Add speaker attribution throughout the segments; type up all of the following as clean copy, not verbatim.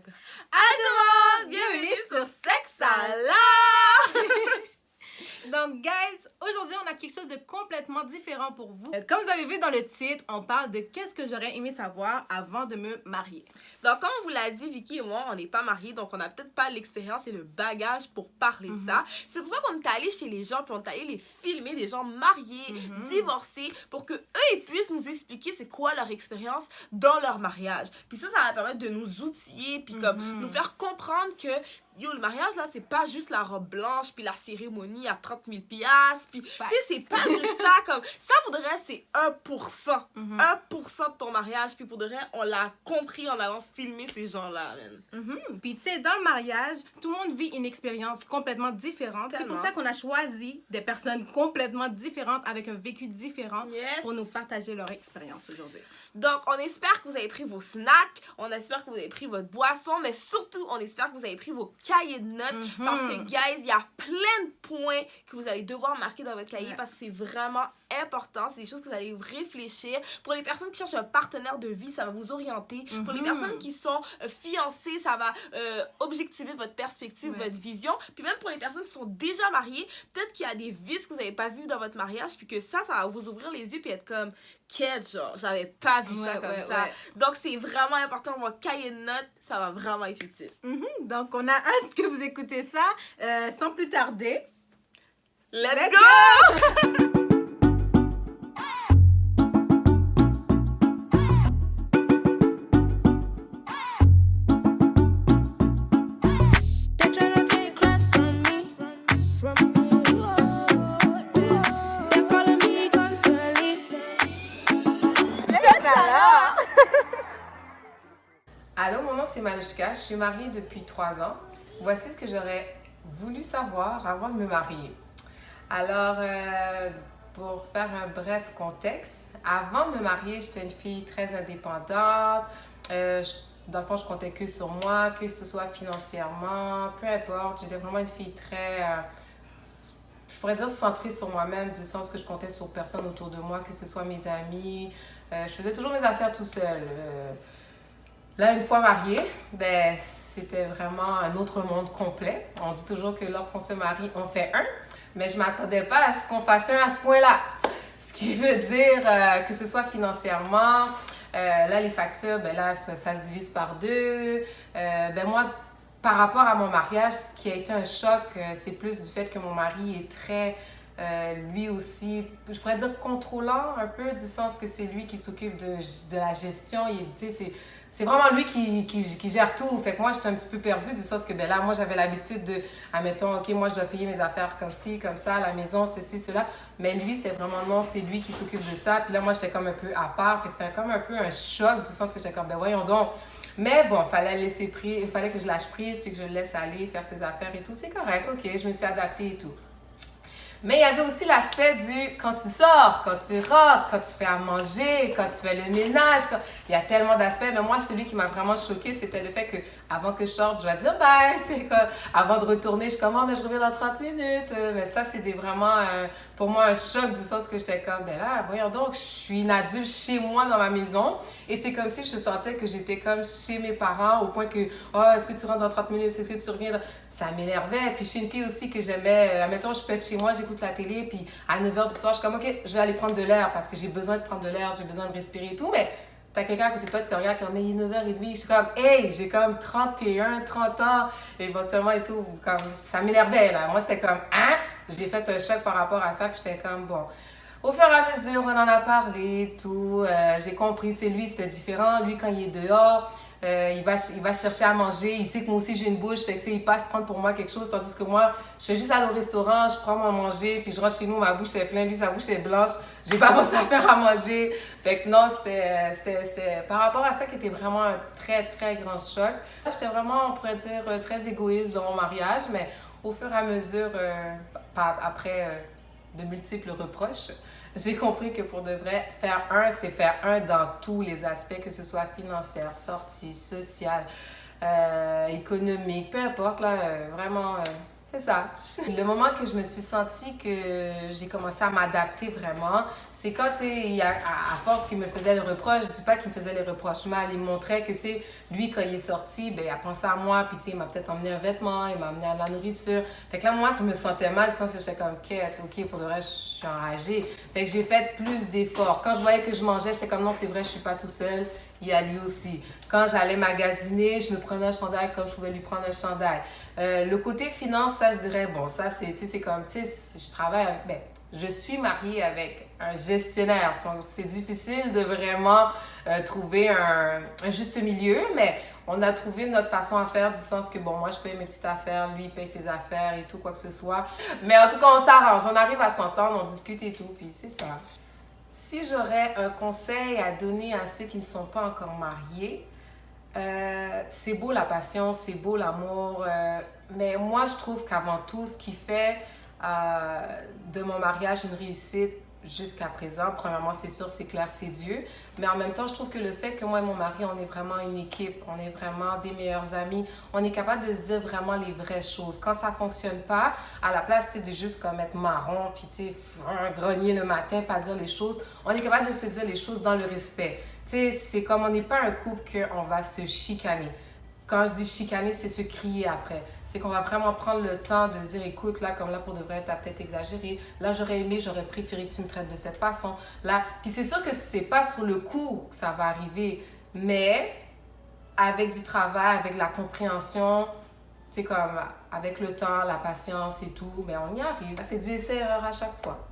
Speaker 1: À demain! Bienvenue sur Sexala! Donc, guys, aujourd'hui, on a quelque chose de complètement différent pour vous. Comme vous avez vu dans le titre, on parle de qu'est-ce que j'aurais aimé savoir avant de me marier.
Speaker 2: Donc, comme on vous l'a dit, Vicky et moi, on n'est pas mariés, donc on n'a peut-être pas l'expérience et le bagage pour parler de ça. C'est pour ça qu'on est allé chez les gens, puis on est allé les filmer, des gens mariés, divorcés, pour que eux ils puissent nous expliquer c'est quoi leur expérience dans leur mariage. Puis ça va permettre de nous outiller, puis comme nous faire comprendre que yo, le mariage, là, c'est pas juste la robe blanche, puis la cérémonie à 30 000 piastres, puis, tu sais, c'est pas juste ça, comme, ça, pour de vrai, c'est 1%. 1% de ton mariage, puis pour de vrai, on l'a compris en allant filmer ces gens-là, man.
Speaker 1: Puis, tu sais, dans le mariage, tout le monde vit une expérience complètement différente. C'est pour ça qu'on a choisi des personnes complètement différentes, avec un vécu différent, pour nous partager leur expérience aujourd'hui.
Speaker 2: Donc, on espère que vous avez pris vos snacks, on espère que vous avez pris votre boisson, mais surtout, on espère que vous avez pris vos cahiers de notes, parce que, guys, il y a plein de points que vous allez devoir marquer dans votre cahier, parce que c'est vraiment important, c'est des choses que vous allez réfléchir. Pour les personnes qui cherchent un partenaire de vie, ça va vous orienter. Pour les personnes qui sont fiancées, ça va objectiver votre perspective, votre vision. Puis même pour les personnes qui sont déjà mariées, peut-être qu'il y a des vices que vous n'avez pas vus dans votre mariage, puis que ça va vous ouvrir les yeux, puis être comme, quête, genre, j'avais pas vu ça comme ça. Donc, c'est vraiment important, votre cahier de notes, ça va vraiment être utile.
Speaker 1: Donc, on a hâte que vous écoutez ça. Sans plus tarder,
Speaker 2: let's go!
Speaker 3: Allô, mon nom c'est Malouchka, je suis mariée depuis 3 ans. Voici ce que j'aurais voulu savoir avant de me marier. Alors, pour faire un bref contexte, avant de me marier, j'étais une fille très indépendante. Dans le fond, je comptais que sur moi, que ce soit financièrement, peu importe. J'étais vraiment une fille très, je pourrais dire centrée sur moi-même, du sens que je comptais sur personne autour de moi, que ce soit mes amis. Je faisais toujours mes affaires tout seul. Là, une fois mariée, ben, c'était vraiment un autre monde complet. On dit toujours que lorsqu'on se marie, on fait un, mais je ne m'attendais pas à ce qu'on fasse un à ce point-là. Ce qui veut dire que ce soit financièrement, là, les factures, ben là, ça se divise par 2. Ben moi, par rapport à mon mariage, ce qui a été un choc, c'est plus du fait que mon mari est très... lui aussi, je pourrais dire contrôlant un peu, du sens que c'est lui qui s'occupe de la gestion. C'est vraiment lui qui gère tout. Fait que moi, j'étais un petit peu perdue, du sens que ben là, moi, j'avais l'habitude de, admettons, OK, moi, je dois payer mes affaires comme ci, comme ça, la maison, ceci, cela. Mais lui, c'était vraiment non, c'est lui qui s'occupe de ça. Puis là, moi, j'étais comme un peu à part. Fait que c'était comme un peu un choc, du sens que j'étais comme, ben voyons donc. Mais bon, il fallait que je lâche prise, puis que je le laisse aller, faire ses affaires et tout. C'est correct, OK, je me suis adaptée et tout. Mais il y avait aussi l'aspect du quand tu sors, quand tu rentres, quand tu fais à manger, quand tu fais le ménage. Il y a tellement d'aspects. Mais moi, celui qui m'a vraiment choquée, c'était le fait que avant que je sorte, je dois dire bye. Avant de retourner, je suis comme, oh, mais je reviens dans 30 minutes. Mais ça, c'était vraiment pour moi un choc du sens que j'étais comme, ben là, voyons donc, je suis une adulte chez moi dans ma maison. Et c'est comme si je sentais que j'étais comme chez mes parents au point que, oh, est-ce que tu rentres dans 30 minutes? Est-ce que tu reviens? Ça m'énervait. Puis je suis une fille aussi que j'aimais, admettons, je peux être chez moi, j'écoute la télé, puis à 9h du soir, je suis comme, OK, je vais aller prendre de l'air parce que j'ai besoin de prendre de l'air, j'ai besoin de respirer et tout. Mais t'as quelqu'un à côté de toi qui te regarde comme, il est 9h30. Je suis comme, hey, j'ai comme 31, 30 ans, éventuellement et tout. Comme, ça m'énervait, là. Moi, c'était comme, hein? J'ai fait un choc par rapport à ça, puis j'étais comme, bon. Au fur et à mesure, on en a parlé, tout. J'ai compris, tu sais, lui, c'était différent. Lui, quand il est dehors, il va chercher à manger. Il sait que moi aussi, j'ai une bouche. Fait que, tu sais, il passe prendre pour moi quelque chose. Tandis que moi, je fais juste aller au restaurant, je prends à manger, puis je rentre chez nous, ma bouche est pleine. Lui, sa bouche est blanche. J'ai pas pensé à faire à manger. Fait que non, c'était par rapport à ça qui était vraiment un très, très grand choc. J'étais vraiment, on pourrait dire, très égoïste dans mon mariage. Mais au fur et à mesure, après de multiples reproches, j'ai compris que pour de vrai, faire un, c'est faire un dans tous les aspects, que ce soit financière, sortie, sociale, économique, peu importe, là, vraiment, C'est ça. Le moment que je me suis sentie que j'ai commencé à m'adapter vraiment, c'est quand, tu sais, à force qu'il me faisait les reproches, je dis pas qu'il me faisait les reproches mal, il me montrait que, tu sais, lui, quand il est sorti, ben, il a pensé à moi, puis, tu sais, il m'a peut-être emmené un vêtement, il m'a amené à la nourriture. Fait que là, moi, je me sentais mal, du sens que j'étais comme, quête, ok, pour le reste, je suis enragée. Fait que j'ai fait plus d'efforts. Quand je voyais que je mangeais, j'étais comme, non, c'est vrai, je suis pas tout seul. Il y a lui aussi. Quand j'allais magasiner, je me prenais un chandail comme je pouvais lui prendre un chandail. Le côté finance, ça, je dirais, bon, ça, c'est comme, tu sais, je travaille, je suis mariée avec un gestionnaire. C'est difficile de vraiment trouver un juste milieu, mais on a trouvé notre façon à faire du sens que, bon, moi, je paye mes petites affaires, lui, il paye ses affaires et tout, quoi que ce soit. Mais en tout cas, on s'arrange, on arrive à s'entendre, on discute et tout, puis c'est ça. Si j'aurais un conseil à donner à ceux qui ne sont pas encore mariés, c'est beau la passion, c'est beau l'amour, mais moi je trouve qu'avant tout, ce qui fait de mon mariage une réussite jusqu'à présent, premièrement, c'est sûr, c'est clair, c'est Dieu, mais en même temps, je trouve que le fait que moi et mon mari, on est vraiment une équipe, on est vraiment des meilleurs amis, on est capable de se dire vraiment les vraies choses. Quand ça fonctionne pas, à la place de juste comme être marron, puis tu sais, grogner le matin, pas dire les choses, on est capable de se dire les choses dans le respect. Tu sais, c'est comme on n'est pas un couple qu'on va se chicaner. Quand je dis chicaner, c'est se crier après. C'est qu'on va vraiment prendre le temps de se dire, écoute, là, comme là, pour de vrai, t'as peut-être exagéré. Là, j'aurais préféré que tu me traites de cette façon. Là, puis c'est sûr que c'est pas sur le coup que ça va arriver, mais avec du travail, avec la compréhension, tu sais, comme avec le temps, la patience et tout, mais on y arrive. C'est du essai-erreur à chaque fois.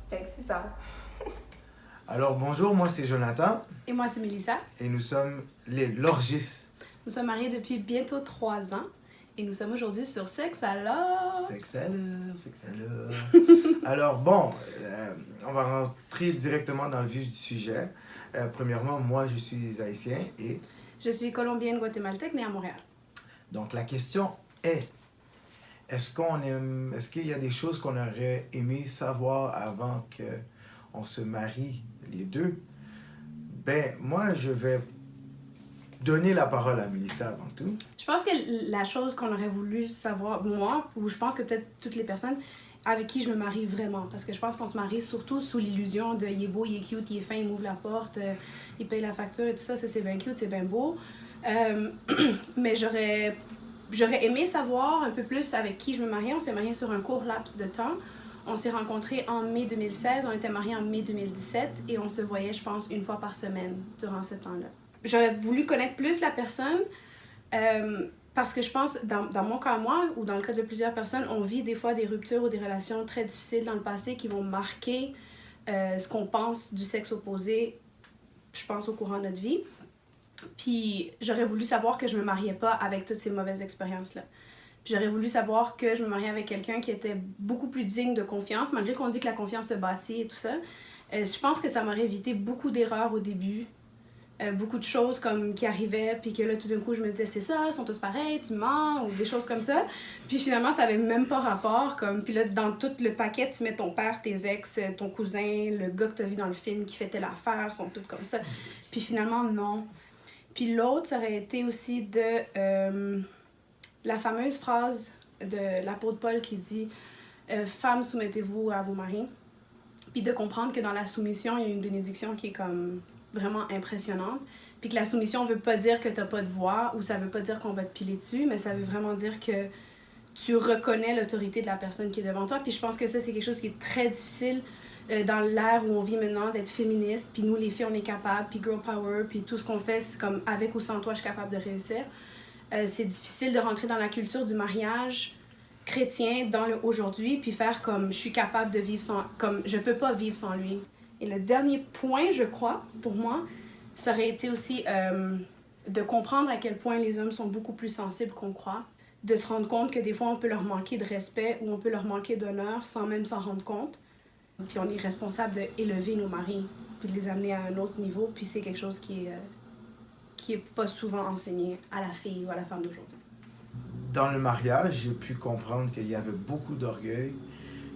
Speaker 3: Fait que c'est ça.
Speaker 4: Alors, bonjour, moi c'est Jonathan.
Speaker 5: Et moi, c'est Mélissa.
Speaker 4: Et nous sommes les Lorgis.
Speaker 5: Nous sommes mariés depuis bientôt 3 ans. Et nous sommes aujourd'hui sur Sexe alors.
Speaker 4: Sexe alors. Alors, bon, on va rentrer directement dans le vif du sujet. Premièrement, moi je suis haïtien et...
Speaker 5: Je suis colombienne guatémaltèque, née à Montréal.
Speaker 4: Donc, la question est, est-ce qu'il y a des choses qu'on aurait aimé savoir avant qu'on se marie les deux? Ben, moi, je vais donner la parole à Mélissa avant tout.
Speaker 5: Je pense que la chose qu'on aurait voulu savoir, moi, ou je pense que peut-être toutes les personnes avec qui je me marie vraiment, parce que je pense qu'on se marie surtout sous l'illusion de il est beau, il est cute, il est fin, il m'ouvre la porte, il paye la facture et tout ça, c'est bien cute, c'est bien beau. Mais j'aurais aimé savoir un peu plus avec qui je me mariais. On s'est mariés sur un court laps de temps. On s'est rencontrés en mai 2016, on était mariés en mai 2017 et on se voyait, je pense, une fois par semaine durant ce temps-là. J'aurais voulu connaître plus la personne parce que je pense, dans mon cas, moi, ou dans le cas de plusieurs personnes, on vit des fois des ruptures ou des relations très difficiles dans le passé qui vont marquer ce qu'on pense du sexe opposé, je pense, au courant de notre vie. Puis j'aurais voulu savoir que je me mariais pas avec toutes ces mauvaises expériences-là. Puis j'aurais voulu savoir que je me mariais avec quelqu'un qui était beaucoup plus digne de confiance, malgré qu'on dit que la confiance se bâtit et tout ça. Je pense que ça m'aurait évité beaucoup d'erreurs au début. Beaucoup de choses comme qui arrivaient, puis que là, tout d'un coup, je me disais, c'est ça, ils sont tous pareils, tu mens, ou des choses comme ça. Puis finalement, ça avait même pas rapport. Puis là, dans tout le paquet, tu mets ton père, tes ex, ton cousin, le gars que t'as vu dans le film qui fait telle affaire, sont tous comme ça. Puis finalement, non. Puis l'autre, ça aurait été aussi de la fameuse phrase de l'apôtre Paul qui dit « Femmes, soumettez-vous à vos maris ». Puis de comprendre que dans la soumission, il y a une bénédiction qui est comme vraiment impressionnante. Puis que la soumission veut pas dire que t'as pas de voix ou ça veut pas dire qu'on va te piler dessus, mais ça veut vraiment dire que tu reconnais l'autorité de la personne qui est devant toi. Puis je pense que ça, c'est quelque chose qui est très difficile dans l'ère où on vit maintenant, d'être féministe. Puis nous, les filles, on est capables, puis girl power, puis tout ce qu'on fait, c'est comme avec ou sans toi, je suis capable de réussir. C'est difficile de rentrer dans la culture du mariage chrétien dans le aujourd'hui, puis faire comme je suis capable de vivre sans, comme je peux pas vivre sans lui. Et le dernier point, je crois, pour moi, ça aurait été aussi de comprendre à quel point les hommes sont beaucoup plus sensibles qu'on croit, de se rendre compte que des fois, on peut leur manquer de respect ou on peut leur manquer d'honneur sans même s'en rendre compte. Puis on est responsable d'élever nos maris, puis de les amener à un autre niveau, puis c'est quelque chose qui est pas souvent enseigné à la fille ou à la femme d'aujourd'hui.
Speaker 4: Dans le mariage, j'ai pu comprendre qu'il y avait beaucoup d'orgueil,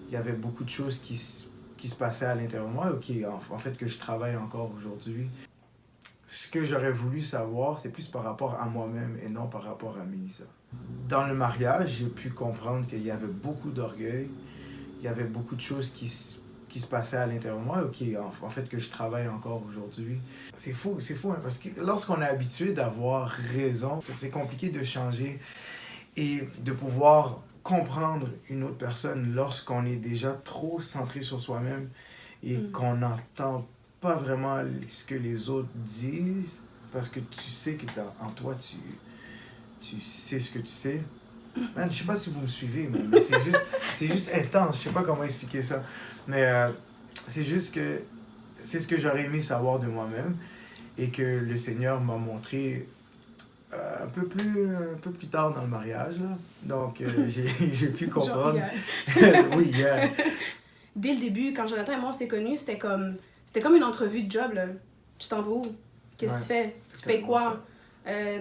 Speaker 4: il y avait beaucoup de choses qui se passaient à l'intérieur de moi, en fait, que je travaille encore aujourd'hui. ce que j'aurais voulu savoir, c'est plus par rapport à moi-même et non par rapport à Mélissa. Dans le mariage, j'ai pu comprendre qu'il y avait beaucoup d'orgueil, il y avait beaucoup de choses qui se passaient à l'intérieur de moi, en fait, que je travaille encore aujourd'hui. C'est fou, hein, parce que lorsqu'on est habitué d'avoir raison, c'est compliqué de changer et de pouvoir comprendre une autre personne lorsqu'on est déjà trop centré sur soi-même et qu'on n'entend pas vraiment ce que les autres disent, parce que tu sais que en toi, tu sais ce que tu sais. Man, je sais pas si vous me suivez, mais c'est juste intense. Je sais pas comment expliquer ça. Mais c'est juste que c'est ce que j'aurais aimé savoir de moi-même et que le Seigneur m'a montré un peu plus tard dans le mariage. Là. Donc, j'ai pu comprendre. Oui, yeah.
Speaker 5: Dès le début, quand Jonathan et moi on s'est connus, c'était comme une entrevue de job. Là. Tu t'en vas où? Qu'est-ce que tu fais? Tu payes quoi?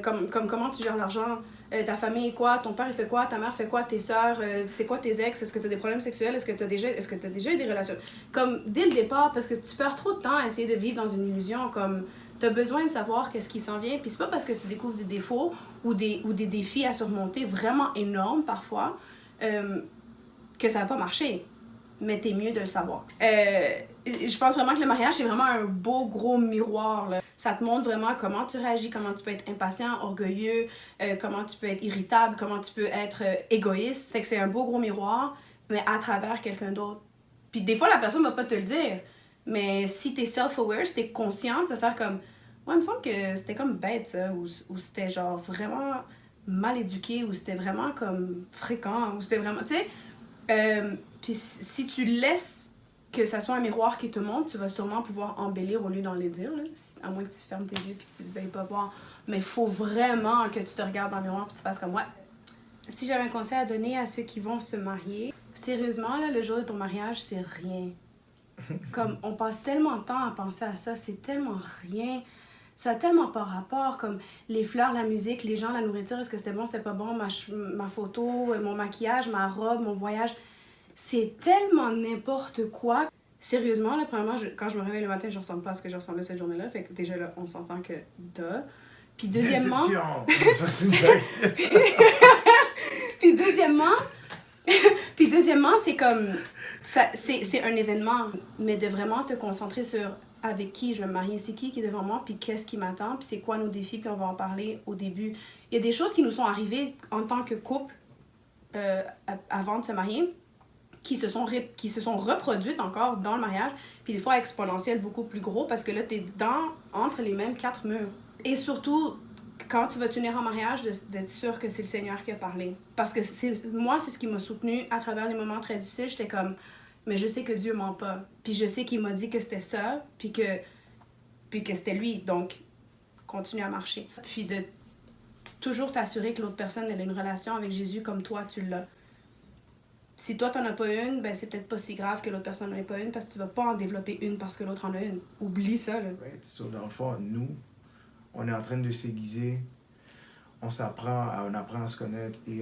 Speaker 5: Comment tu gères l'argent? Ta famille est quoi? Ton père il fait quoi? Ta mère fait quoi? Tes sœurs? C'est quoi tes ex? Est-ce que tu as des problèmes sexuels? Est-ce que tu as déjà eu des relations? Comme dès le départ, parce que tu perds trop de temps à essayer de vivre dans une illusion, comme tu as besoin de savoir qu'est-ce qui s'en vient. Puis c'est pas parce que tu découvres des défauts ou des défis à surmonter vraiment énormes parfois que ça va pas marcher. Mais t'es mieux de le savoir. Je pense vraiment que le mariage, c'est vraiment un beau gros miroir. Là. Ça te montre vraiment comment tu réagis, comment tu peux être impatient, orgueilleux, comment tu peux être irritable, comment tu peux être égoïste. Fait que c'est un beau gros miroir, mais à travers quelqu'un d'autre. Puis des fois, la personne va pas te le dire. Mais si t'es self-aware, si t'es consciente, tu vas faire comme... Ouais, il me semble que c'était comme bête, ça. Ou c'était genre vraiment mal éduqué, ou c'était vraiment comme fréquent, ou c'était vraiment... Tu sais... Puis si tu laisses que ça soit un miroir qui te montre, tu vas sûrement pouvoir embellir au lieu d'en les dire, là, à moins que tu fermes tes yeux et que tu ne veuilles pas voir. Mais il faut vraiment que tu te regardes dans le miroir et tu fasses comme « Ouais, si j'avais un conseil à donner à ceux qui vont se marier, sérieusement, là, le jour de ton mariage, c'est rien. Comme on passe tellement de temps à penser à ça, c'est tellement rien. Ça a tellement pas rapport, comme les fleurs, la musique, les gens, la nourriture, est-ce que c'était bon, c'était pas bon, ma photo, mon maquillage, ma robe, mon voyage. C'est tellement n'importe quoi. Sérieusement, là, premièrement, quand je me réveille le matin, je ressemble pas à ce que je ressemblais cette journée-là. Fait que déjà, là, on s'entend que Puis deuxièmement... Puis deuxièmement, c'est comme... C'est un événement, mais de vraiment te concentrer sur avec qui je vais me marier, c'est qui est devant moi, puis qu'est-ce qui m'attend, puis c'est quoi nos défis, puis on va en parler au début. Il y a des choses qui nous sont arrivées en tant que couple avant de se marier, qui se sont reproduites encore dans le mariage, puis des fois exponentielles, beaucoup plus gros, parce que là, t'es entre les mêmes 4 murs. Et surtout, quand tu vas t'unir en mariage, d'être sûr que c'est le Seigneur qui a parlé. Parce que moi, c'est ce qui m'a soutenue à travers les moments très difficiles. J'étais comme, mais je sais que Dieu ment pas. Puis je sais qu'il m'a dit que c'était ça, puis que c'était lui. Donc, continue à marcher. Puis de toujours t'assurer que l'autre personne elle a une relation avec Jésus comme toi, tu l'as. Si toi, t'en as pas une, ben c'est peut-être pas si grave que l'autre personne n'en ait pas une, parce que tu vas pas en développer une parce que l'autre en a une. Oublie ça, là.
Speaker 4: Ouais, dans le fond, nous, on est en train de s'aiguiser, on apprend à se connaître et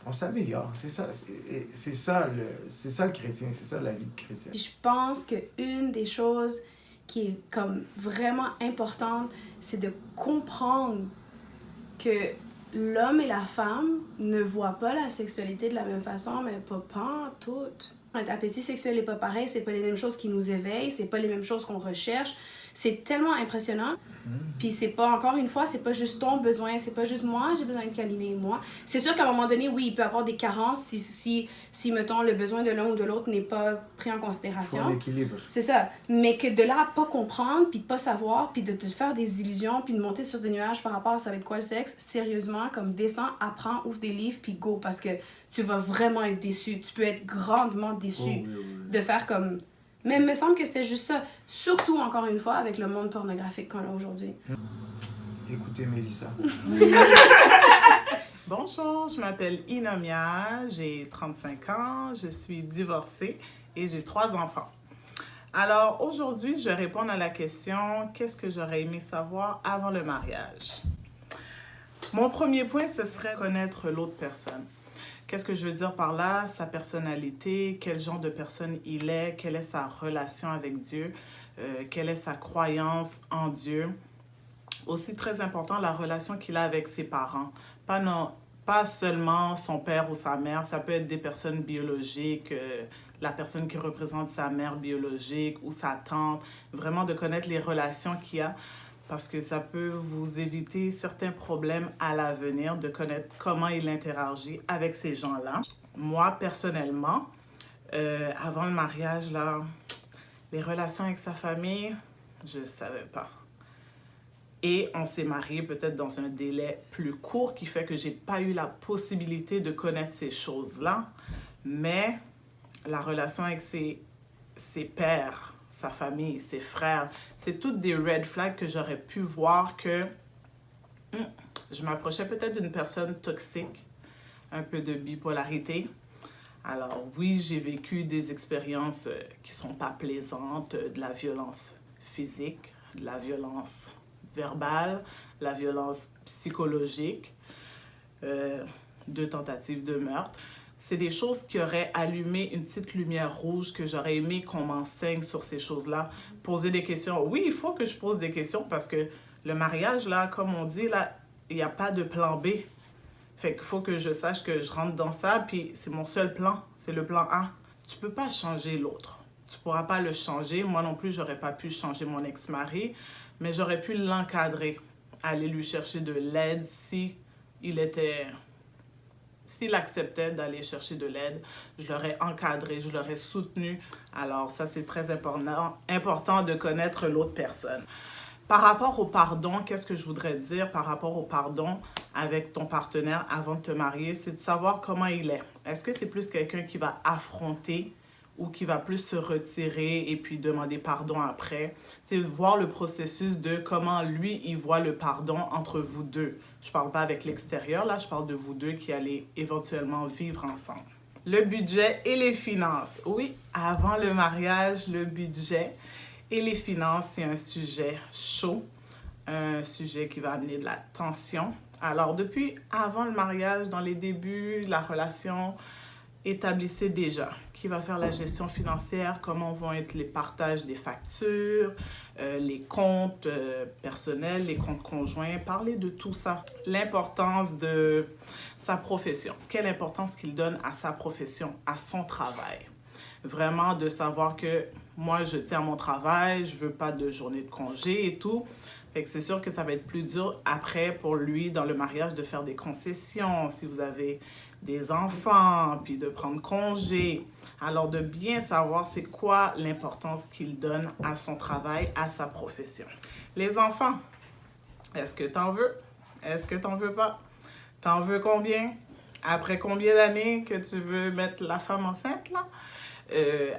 Speaker 4: on s'améliore. C'est ça le chrétien, c'est ça la vie de chrétien.
Speaker 5: Je pense qu'une des choses qui est comme vraiment importante, c'est de comprendre que l'homme et la femme ne voient pas la sexualité de la même façon, mais pas pantoute. Notre appétit sexuel n'est pas pareil, c'est pas les mêmes choses qui nous éveillent, c'est pas les mêmes choses qu'on recherche. C'est tellement impressionnant. Puis c'est pas, encore une fois, c'est pas juste ton besoin, c'est pas juste moi, j'ai besoin de câliner moi. C'est sûr qu'à un moment donné, oui, il peut y avoir des carences si mettons, le besoin de l'un ou de l'autre n'est pas pris en considération.
Speaker 4: Faut l'équilibre.
Speaker 5: C'est ça. Mais que de là à pas comprendre, puis de pas savoir, puis de te faire des illusions, puis de monter sur des nuages par rapport à ça va être quoi le sexe, sérieusement, comme descends, apprends, ouvre des livres, puis go, parce que tu vas vraiment être déçu. Tu peux être grandement déçu de faire comme... Mais il me semble que c'est juste ça. Surtout, encore une fois, avec le monde pornographique qu'on a aujourd'hui.
Speaker 4: Écoutez, Mélissa.
Speaker 6: Bonjour, je m'appelle Inomia, j'ai 35 ans, je suis divorcée et j'ai 3 enfants. Alors, aujourd'hui, je vais répondre à la question « Qu'est-ce que j'aurais aimé savoir avant le mariage? » Mon premier point, ce serait connaître l'autre personne. Qu'est-ce que je veux dire par là? Sa personnalité, quel genre de personne il est, quelle est sa relation avec Dieu, quelle est sa croyance en Dieu. Aussi très important, la relation qu'il a avec ses parents. Pas seulement son père ou sa mère, ça peut être des personnes biologiques, la personne qui représente sa mère biologique ou sa tante. Vraiment de connaître les relations qu'il y a, parce que ça peut vous éviter certains problèmes à l'avenir, de connaître comment il interagit avec ces gens-là. Moi, personnellement, avant le mariage, là, les relations avec sa famille, je ne savais pas. Et on s'est mariés peut-être dans un délai plus court qui fait que je n'ai pas eu la possibilité de connaître ces choses-là. Mais la relation avec ses pères, sa famille, ses frères, c'est toutes des red flags que j'aurais pu voir que je m'approchais peut-être d'une personne toxique, un peu de bipolarité. Alors oui, j'ai vécu des expériences qui ne sont pas plaisantes, de la violence physique, de la violence verbale, la violence psychologique, 2 tentatives de meurtre. C'est des choses qui auraient allumé une petite lumière rouge que j'aurais aimé qu'on m'enseigne sur ces choses-là. Poser des questions. Oui, il faut que je pose des questions parce que le mariage, là, comme on dit, là, il n'y a pas de plan B. Fait qu'il faut que je sache que je rentre dans ça, puis c'est mon seul plan, c'est le plan A. Tu peux pas changer l'autre. Tu pourras pas le changer. Moi non plus, j'aurais pas pu changer mon ex-mari, mais j'aurais pu l'encadrer, aller lui chercher de l'aide s'il acceptait d'aller chercher de l'aide. Je l'aurais encadré, je l'aurais soutenu. Alors ça, c'est très important de connaître l'autre personne. Par rapport au pardon, qu'est-ce que je voudrais dire par rapport au pardon avec ton partenaire avant de te marier? C'est de savoir comment il est. Est-ce que c'est plus quelqu'un qui va affronter ou qui va plus se retirer et puis demander pardon après? C'est voir le processus de comment lui, il voit le pardon entre vous deux. Je parle pas avec l'extérieur, là, je parle de vous deux qui allez éventuellement vivre ensemble. Le budget et les finances. Oui, avant le mariage, le budget et les finances, c'est un sujet chaud, un sujet qui va amener de la tension. Alors, depuis avant le mariage, dans les débuts, la relation, établissez déjà qui va faire la gestion financière, comment vont être les partages des factures, les comptes personnels, les comptes conjoints. Parlez de tout ça. L'importance de sa profession. Quelle importance qu'il donne à sa profession, à son travail. Vraiment de savoir que moi, je tiens à mon travail, je veux pas de journée de congé et tout. Fait que c'est sûr que ça va être plus dur après pour lui dans le mariage de faire des concessions si vous avez des enfants, puis de prendre congé. Alors de bien savoir c'est quoi l'importance qu'il donne à son travail, à sa profession. Les enfants, est-ce que t'en veux? Est-ce que t'en veux pas? T'en veux combien? Après combien d'années que tu veux mettre la femme enceinte là?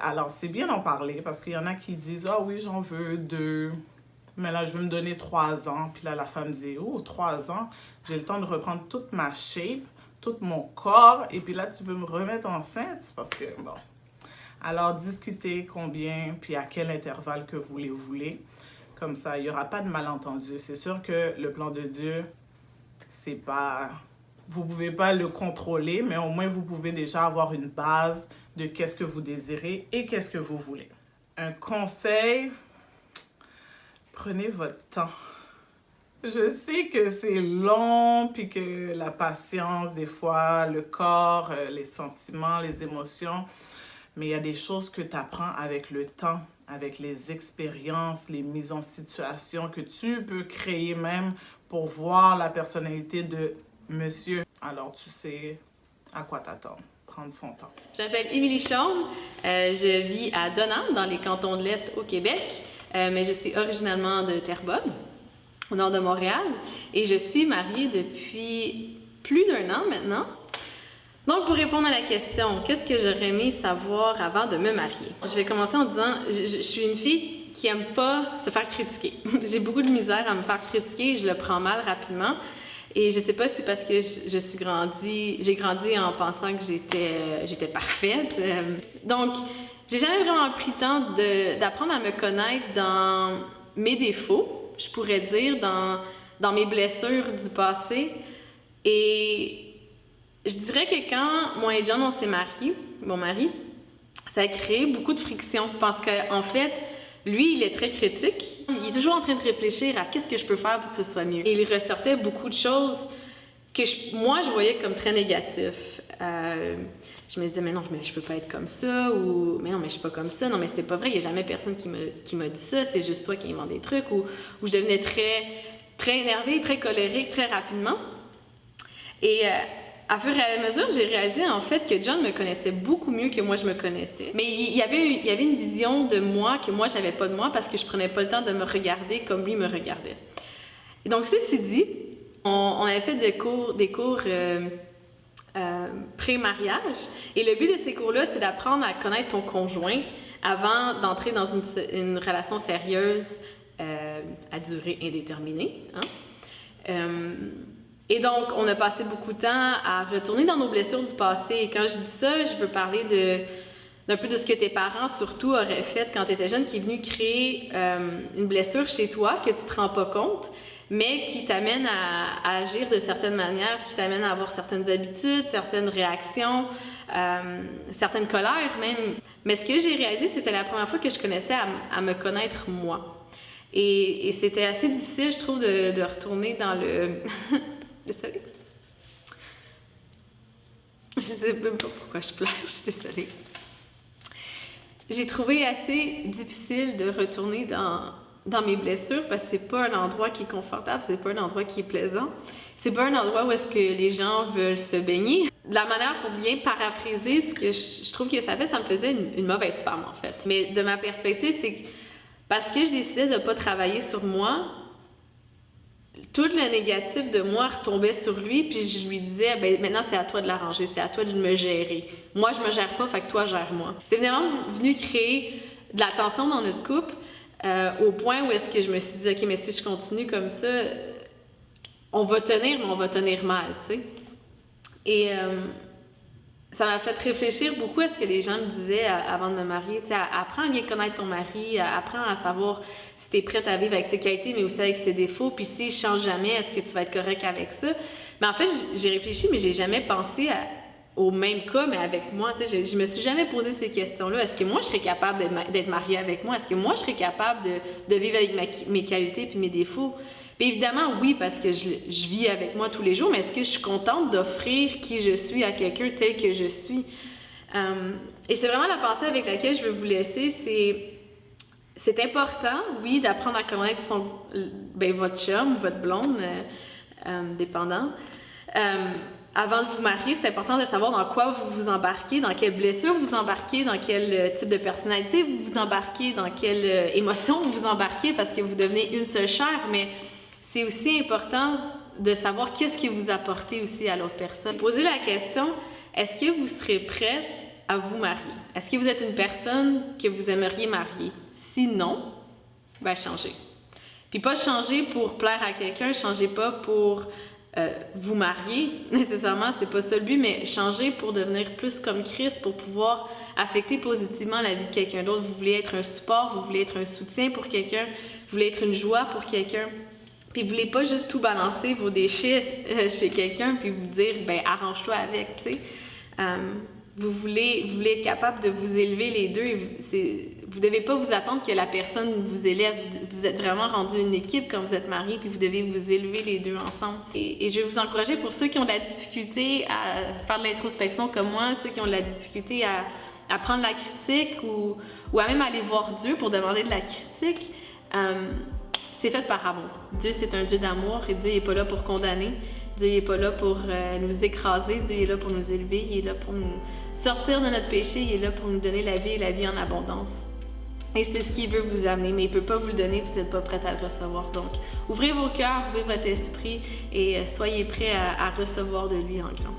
Speaker 6: Alors c'est bien d'en parler parce qu'il y en a qui disent « Ah oui, j'en veux 2. » Mais là, je veux me donner 3 ans. Puis là, la femme dit, oh, 3 ans, j'ai le temps de reprendre toute ma shape, tout mon corps. Et puis là, tu veux me remettre enceinte parce que, bon. Alors, discutez combien, puis à quel intervalle que vous les voulez. Comme ça, il n'y aura pas de malentendu. C'est sûr que le plan de Dieu, c'est pas... Vous ne pouvez pas le contrôler, mais au moins, vous pouvez déjà avoir une base de qu'est-ce que vous désirez et qu'est-ce que vous voulez. Un conseil... Prenez votre temps. Je sais que c'est long, puis que la patience, des fois, le corps, les sentiments, les émotions, mais il y a des choses que tu apprends avec le temps, avec les expériences, les mises en situation que tu peux créer même pour voir la personnalité de monsieur. Alors, tu sais à quoi t'attendre. Prendre son temps.
Speaker 7: Je m'appelle Émilie Chaume. Je vis à Donham, dans les cantons de l'Est au Québec. Mais je suis originalement de Terrebonne, au nord de Montréal, et je suis mariée depuis plus d'1 an maintenant. Donc, pour répondre à la question, qu'est-ce que j'aurais aimé savoir avant de me marier? Je vais commencer en disant, je suis une fille qui aime pas se faire critiquer. J'ai beaucoup de misère à me faire critiquer, je le prends mal rapidement. Et je sais pas si c'est parce que j'ai grandi en pensant que j'étais parfaite. Donc, j'ai jamais vraiment pris le temps d'apprendre à me connaître dans mes défauts, je pourrais dire, dans mes blessures du passé. Et je dirais que quand moi et John, on s'est mariés, mon mari, ça a créé beaucoup de friction parce qu'en fait, Lui, il est très critique. Il est toujours en train de réfléchir à qu'est-ce que je peux faire pour que ce soit mieux. Et il ressortait beaucoup de choses que moi, je voyais comme très négatives. Je me disais, mais non, mais je peux pas être comme ça, ou mais non, mais je suis pas comme ça, non, mais c'est pas vrai, il y a jamais personne qui m'a dit ça, c'est juste toi qui invente des trucs, ou je devenais très énervée, très colérique, très rapidement. Et à fur et à mesure, j'ai réalisé en fait que John me connaissait beaucoup mieux que moi je me connaissais. Mais il y avait une vision de moi que moi j'avais pas de moi parce que je prenais pas le temps de me regarder comme lui me regardait. Et donc ceci dit, on avait fait des cours pré-mariage. Et le but de ces cours-là, c'est d'apprendre à connaître ton conjoint avant d'entrer dans une relation sérieuse à durée indéterminée. Hein? Et donc, on a passé beaucoup de temps à retourner dans nos blessures du passé. Et quand je dis ça, je veux parler d'un peu de ce que tes parents, surtout, auraient fait quand tu étais jeune, qui est venu créer une blessure chez toi que tu te rends pas compte, mais qui t'amène à agir de certaines manières, qui t'amène à avoir certaines habitudes, certaines réactions, certaines colères même. Mais ce que j'ai réalisé, c'était la première fois que je commençais à me connaître moi. Et c'était assez difficile, je trouve, de retourner dans le... Désolée. Je sais même pas pourquoi je pleure, je suis désolée. J'ai trouvé assez difficile de retourner dans mes blessures parce que c'est pas un endroit qui est confortable, c'est pas un endroit qui est plaisant. C'est pas un endroit où est-ce que les gens veulent se baigner. La manière pour bien paraphraser ce que je trouve que ça me faisait une mauvaise femme en fait. Mais de ma perspective, c'est que parce que je décidais de pas travailler sur moi, tout le négatif de moi retombait sur lui, puis je lui disais, ben maintenant c'est à toi de l'arranger, c'est à toi de me gérer. Moi je me gère pas, fait que toi gère-moi. C'est vraiment venu créer de la tension dans notre couple, au point où est-ce que je me suis dit, ok, mais si je continue comme ça, on va tenir, mais on va tenir mal, tu sais. Et ça m'a fait réfléchir beaucoup à ce que les gens me disaient avant de me marier. Tu sais, apprends à bien connaître ton mari, apprends à savoir si tu es prête à vivre avec ses qualités, mais aussi avec ses défauts. Puis s'il ne change jamais, est-ce que tu vas être correct avec ça? Mais en fait, j'ai réfléchi, mais j'ai jamais pensé au même cas, mais avec moi. Tu sais, je me suis jamais posé ces questions-là. Est-ce que moi, je serais capable d'être mariée avec moi? Est-ce que moi, je serais capable de vivre avec mes qualités puis mes défauts? Puis évidemment, oui, parce que je vis avec moi tous les jours, mais est-ce que je suis contente d'offrir qui je suis à quelqu'un tel que je suis? Et c'est vraiment la pensée avec laquelle je veux vous laisser, c'est important, oui, d'apprendre à connaître votre chum, votre blonde, dépendant. Avant de vous marier, c'est important de savoir dans quoi vous vous embarquez, dans quelle blessure vous embarquez, dans quel type de personnalité vous vous embarquez, dans quelle émotion vous vous embarquez, parce que vous devenez une seule chair, mais c'est aussi important de savoir qu'est-ce que vous apportez aussi à l'autre personne. Posez la question, est-ce que vous serez prête à vous marier? Est-ce que vous êtes une personne que vous aimeriez marier? Si non, ben changez. Puis pas changer pour plaire à quelqu'un, changez pas pour vous marier nécessairement, c'est pas ça le but, mais changer pour devenir plus comme Christ, pour pouvoir affecter positivement la vie de quelqu'un d'autre. Vous voulez être un support, vous voulez être un soutien pour quelqu'un, vous voulez être une joie pour quelqu'un. Puis vous voulez pas juste tout balancer vos déchets chez quelqu'un puis vous dire, ben arrange-toi avec, tu sais. Vous voulez être capable de vous élever les deux. Vous devez pas vous attendre que la personne vous élève. Vous êtes vraiment rendu une équipe quand vous êtes mariés puis vous devez vous élever les deux ensemble. Et je vais vous encourager pour ceux qui ont de la difficulté à faire de l'introspection comme moi, ceux qui ont de la difficulté à prendre la critique ou à même aller voir Dieu pour demander de la critique. C'est fait par amour. Dieu, c'est un Dieu d'amour et Dieu n'est pas là pour condamner. Dieu n'est pas là pour nous écraser. Dieu est là pour nous élever. Il est là pour nous sortir de notre péché. Il est là pour nous donner la vie et la vie en abondance. Et c'est ce qu'il veut vous amener, mais il ne peut pas vous le donner si vous n'êtes pas prête à le recevoir. Donc, ouvrez vos cœurs, ouvrez votre esprit et soyez prêts à recevoir de lui en grand.